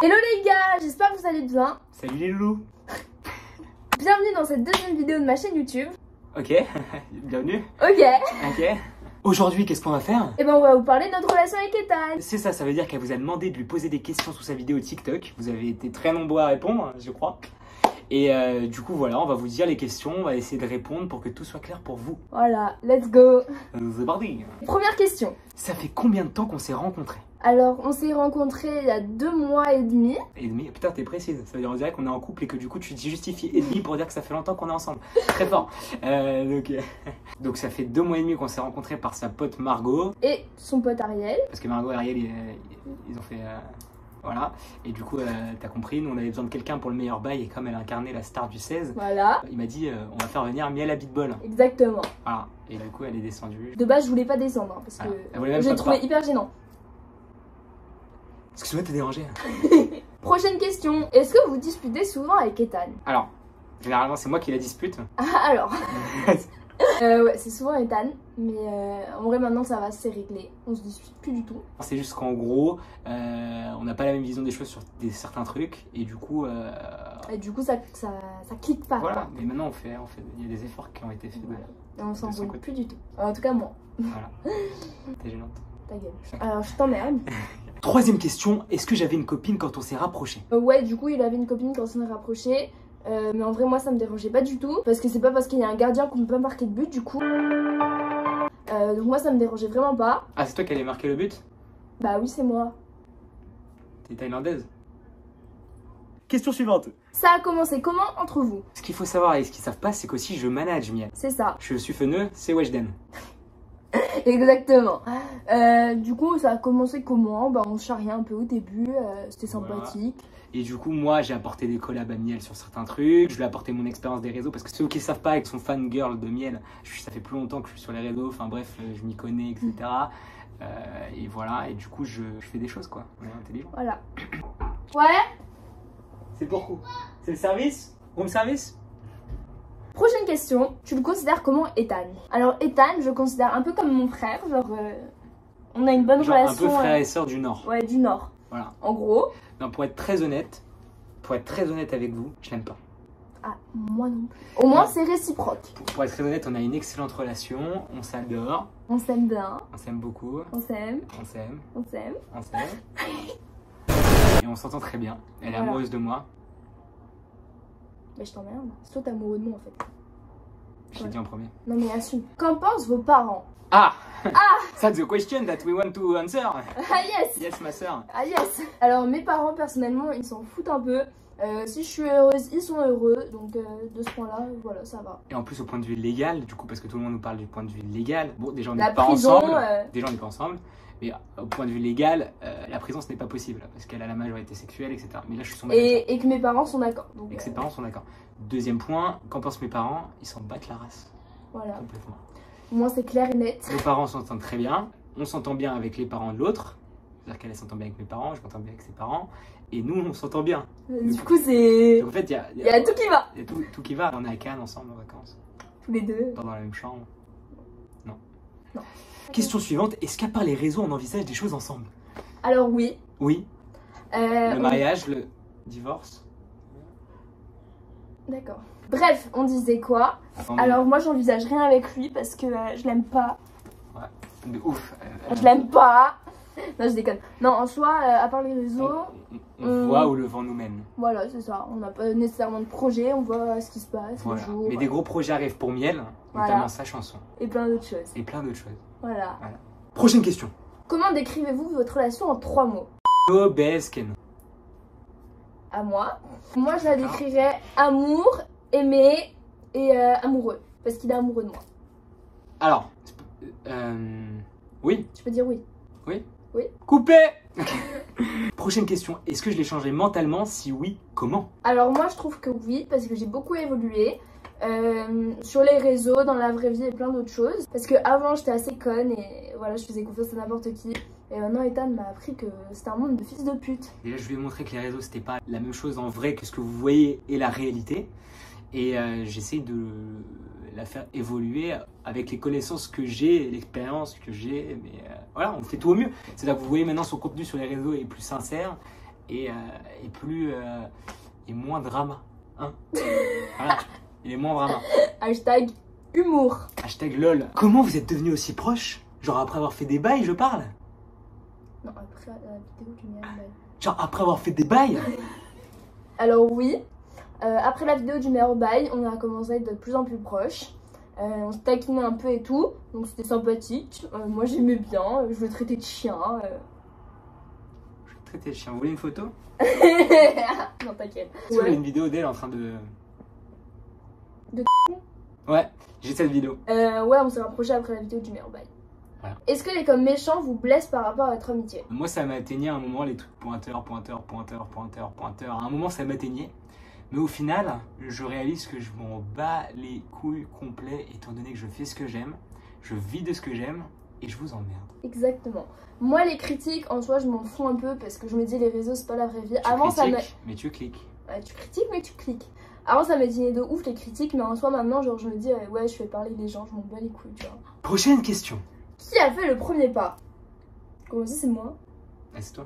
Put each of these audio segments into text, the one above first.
Hello les gars, j'espère que vous allez bien. Salut les loulous. Bienvenue dans cette deuxième vidéo de ma chaîne YouTube. Ok, bienvenue. Ok. Aujourd'hui, qu'est-ce qu'on va faire? Et ben on va vous parler de notre relation avec Ethan. C'est ça, ça veut dire qu'elle vous a demandé de lui poser des questions sous sa vidéo TikTok. Vous avez été très nombreux à répondre, je crois. Et du coup, voilà, on va vous dire les questions, on va essayer de répondre pour que tout soit clair pour vous. Voilà, let's go. C'est parti. Première question. Ça fait combien de temps qu'on s'est rencontrés? Alors, on s'est rencontrés il y a 2 mois et demi. Et demi? Putain, t'es précise. Ça veut dire on dirait qu'on est en couple et que du coup tu justifies et demi pour dire que ça fait longtemps qu'on est ensemble. Très fort. Donc ça fait 2 mois et demi qu'on s'est rencontrés par sa pote Margot. Et son pote Ariel. Parce que Margot et Ariel, ils ont fait... voilà. Et du coup, t'as compris, nous on avait besoin de quelqu'un pour le meilleur bail. Et comme elle incarnait la star du 16, Voilà. il m'a dit on va faire venir Miel à Beatball. Exactement. Voilà. Et du coup, elle est descendue. De base, je voulais pas descendre parce Voilà. Elle que voulait même je pas le trouvais croire. hyper gênant. Excuse-moi, t'es dérangé. Prochaine question. Est-ce que vous disputez souvent avec Ethan? Alors, généralement, c'est moi qui la dispute. Ah, alors. Ouais, c'est souvent Ethan, mais en vrai maintenant ça va, c'est réglé, on se dispute plus du tout. C'est juste qu'en gros, on n'a pas la même vision des choses sur certains trucs, et du coup... Et du coup ça clique pas. Voilà, Quoi. mais maintenant il y a des efforts qui ont été faits. Voilà. Et on s'en de son brûle côté. plus du tout. En tout cas moi. Voilà. T'es gênante. Ta gueule. Alors je t'emmerde. Troisième question, est-ce que j'avais une copine quand on s'est rapprochés? Ouais, du coup il avait une copine quand on s'est rapproché. Mais en vrai moi ça me dérangeait pas du tout. Parce que c'est pas parce qu'il y a un gardien qu'on peut pas marquer de but du coup. Donc moi ça me dérangeait vraiment pas. Ah, c'est toi qui allais marquer le but? Bah oui c'est moi. T'es thaïlandaise? Question suivante. Ça a commencé comment entre vous? Ce qu'il faut savoir et ce qu'ils savent pas, c'est qu'aussi je manage Miel. C'est ça. Je suis feneux, c'est Weshden. Exactement. Du coup ça a commencé comment? Bah on se charriait un peu au début, c'était sympathique. Voilà. Et du coup, moi, j'ai apporté des collabs à Miel sur certains trucs. Je lui ai apporté mon expérience des réseaux. Parce que ceux qui ne savent pas, avec son fangirl de Miel, ça fait plus longtemps que je suis sur les réseaux. Enfin bref, je m'y connais, etc. Et voilà. Et du coup, je fais des choses, quoi. On est intelligent. Voilà. Ouais. C'est pour quoi? C'est le service? Room service? Prochaine question. Tu le considères comment Ethan? Alors Ethan, je le considère un peu comme mon frère. Genre, on a une bonne Genre relation. un peu frère et sœur du Nord. Ouais, du Nord. Voilà. En gros. Non, pour être très honnête avec vous, je l'aime pas. Ah, moi non plus. Au moins, c'est réciproque. Pour être très honnête, on a une excellente relation, on s'adore, On s'aime bien. on s'aime beaucoup, On s'aime. on s'aime, On s'aime. on s'aime. Et on s'entend très bien. Elle est Voilà. amoureuse de moi. Mais je t'emmerde. C'est toi t'es amoureux de moi en fait. Je l'ai Ouais. dit en premier. Non mais assume. Qu'en pensent vos parents? Ah, That's the question that we want to answer. Ah yes. Yes, ma soeur. Ah yes. Alors mes parents personnellement ils s'en foutent un peu. Si je suis heureuse, ils sont heureux. Donc de ce point-là, voilà, ça va. Et en plus au point de vue légal, du coup, parce que tout le monde nous parle du point de vue légal. Bon, déjà on La n'est pas prison, ensemble. Déjà on n'est pas ensemble. Mais au point de vue légal, la prison ce n'est pas possible. Parce qu'elle a la majorité sexuelle, etc. Mais là je suis son et que mes parents sont d'accord. Donc Et que ses parents sont d'accord. Deuxième point, qu'en pensent mes parents? Ils s'en battent la race. voilà. Complètement. Au moins c'est clair et net. Nos parents s'entendent très bien. On s'entend bien avec les parents de l'autre. C'est-à-dire qu'elle s'entend bien avec mes parents, je m'entends bien avec ses parents. Et nous, on s'entend bien. Du coup c'est... Donc en fait, il Il y a tout qui va. y a tout qui va. On est à Cannes ensemble en vacances. Tous les deux. Dans la même chambre. Non. Non. Question suivante. Est-ce qu'à part les réseaux, on envisage des choses ensemble? Alors oui. Oui. Le on- mariage, le divorce. D'accord. Bref, on disait quoi? Attendez. Alors moi j'envisage rien avec lui parce que je l'aime pas. De ouf. Je l'aime pas. Non je déconne. Non en soi, à part les réseaux, On voit où le vent nous mène. voilà c'est ça. On n'a pas nécessairement de projet, on voit ce qui se passe Voilà. les jours. Mais des gros projets arrivent pour Miel, Voilà. notamment sa chanson. Et plein d'autres choses. Et plein d'autres choses. Voilà. Prochaine question. Comment décrivez-vous votre relation en 3 mots? Obesken. À moi. Moi je la décrirais amour, aimé et amoureux. Parce qu'il est amoureux de moi. Alors, oui. Je peux dire oui. Oui. Oui. Coupé. Prochaine question. Est-ce que je l'ai changé mentalement? Si oui, comment? Alors moi je trouve que oui, parce que j'ai beaucoup évolué. Sur les réseaux, dans la vraie vie et plein d'autres choses. Parce que avant j'étais assez conne et voilà, je faisais confiance à n'importe qui. Et maintenant Ethan m'a appris que c'était un monde de fils de pute. Déjà, je lui ai montré que les réseaux, c'était pas la même chose en vrai que ce que vous voyez et la réalité. Et j'essaie de la faire évoluer avec les connaissances que j'ai, l'expérience que j'ai. Mais voilà, on fait tout au mieux. C'est-à-dire que vous voyez maintenant son contenu sur les réseaux est plus sincère. et moins drama. Hein. Voilà, il est moins drama. Hashtag humour. Hashtag lol. Comment vous êtes devenus aussi proches? Genre après avoir fait des bails, je parle? Non, après la vidéo du meilleur bail. Genre après avoir fait des bails? Alors oui, après la vidéo du meilleur bail, on a commencé à être de plus en plus proches. On se taquinait un peu et tout, donc c'était sympathique. Moi j'aimais bien, je le traitais de chien. Je vais traiter le chien. Vous voulez une photo? Non, t'inquiète. Est-ce que vous avez une vidéo d'elle en train de... De Ouais, j'ai cette vidéo. Ouais, on s'est rapproché après la vidéo du meilleur bail. Voilà. Est-ce que les comme méchants vous blessent par rapport à votre amitié? Moi, ça m'atteignait à un moment les trucs pointeur. À un moment, ça m'atteignait. Mais au final, je réalise que je m'en bats les couilles complets étant donné que je fais ce que j'aime, je vis de ce que j'aime et je vous emmerde. Exactement. Moi, les critiques, en soi, je m'en fous un peu parce que je me dis les réseaux, c'est pas la vraie vie. Tu Avant, ça me... critiques, mais tu cliques. Ouais, tu critiques, mais tu cliques. Avant, ça m'éteignait de ouf les critiques, mais en soi, maintenant, genre, je me dis, ouais, je fais parler les gens, je m'en bats les couilles, tu vois. Prochaine question. Qui a fait le premier pas? Comment ça, c'est moi? Ah, c'est toi?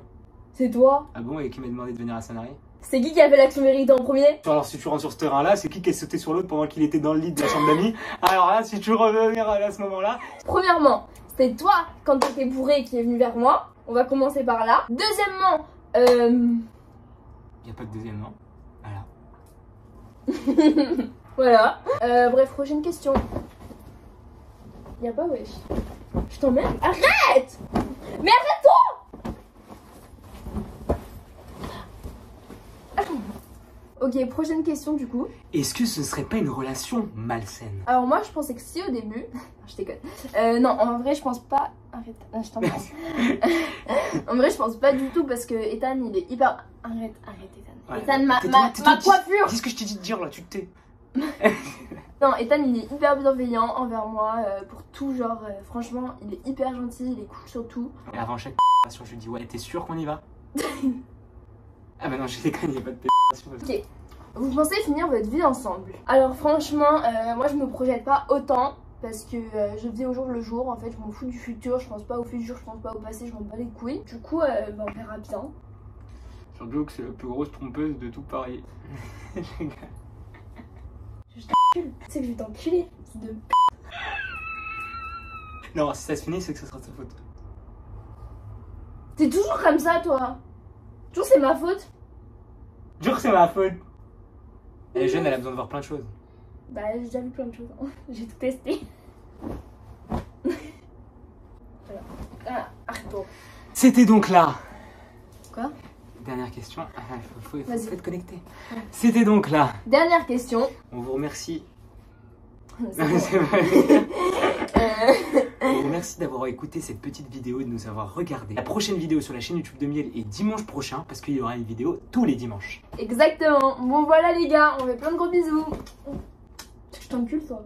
C'est toi? Ah bon, et qui m'a demandé de venir à Sanary? C'est qui a fait l'action vérité en premier? Alors si tu rentres sur ce terrain-là, c'est qui est sauté sur l'autre pendant qu'il était dans le lit de la chambre d'amis? Alors là, si tu veux revenir à ce moment-là... Premièrement, c'était toi, quand t'étais bourré, qui est venu vers moi. On va commencer par là. Deuxièmement, Il n'y a pas de deuxièmement. Voilà. Voilà. Bref, prochaine question. Y'a pas wesh. Je t'emmerde. Arrête! Mais arrête-toi! Ok, prochaine question du coup. Est-ce que ce ne serait pas une relation malsaine? Alors moi je pensais que si au début. Je déconne. Non, en vrai je pense pas. Arrête, je t'embrasse. En vrai je pense pas du tout parce que Ethan il est hyper. Arrête Ethan. Ouais. Ethan, ma Tais-toi, coiffure. Dis ce que je t'ai dit de dire là, tu te tais. Non, Ethan il est hyper bienveillant envers moi pour tout, genre franchement il est hyper gentil, il est cool sur tout. Et avant chaque p***ation, je lui dis ouais, t'es sûr qu'on y va? Ah bah non, je déconne, il n'y a pas de p***ation. Ok, vous pensez finir votre vie ensemble? Alors franchement, moi je me projette pas autant parce que je vis au jour le jour. En fait, je m'en fous du futur, je pense pas au futur, je pense pas au passé, je m'en bats les couilles. Du coup, bah, on verra bien. Surtout que c'est la plus grosse trompeuse de tout Paris. Je t'encule, tu sais que je vais t'enculer, c'est de... Non, si ça se finit, c'est que ce sera de sa faute. T'es toujours comme ça, toi. Toujours c'est ma faute. Jure que c'est ma faute. Elle est jeune, elle a besoin de voir plein de choses. Bah, j'ai déjà vu plein de choses, hein. J'ai tout testé. Voilà. Ah, arrête-toi. C'était donc là. Quoi? Dernière question. Faut être connecté. Ouais. C'était donc là. Dernière question. On vous remercie. C'est bon. On vous remercie d'avoir écouté cette petite vidéo et de nous avoir regardé. La prochaine vidéo sur la chaîne YouTube de Miel est dimanche prochain parce qu'il y aura une vidéo tous les dimanches. Exactement. Bon voilà les gars, on fait plein de gros bisous. Je t'encule toi.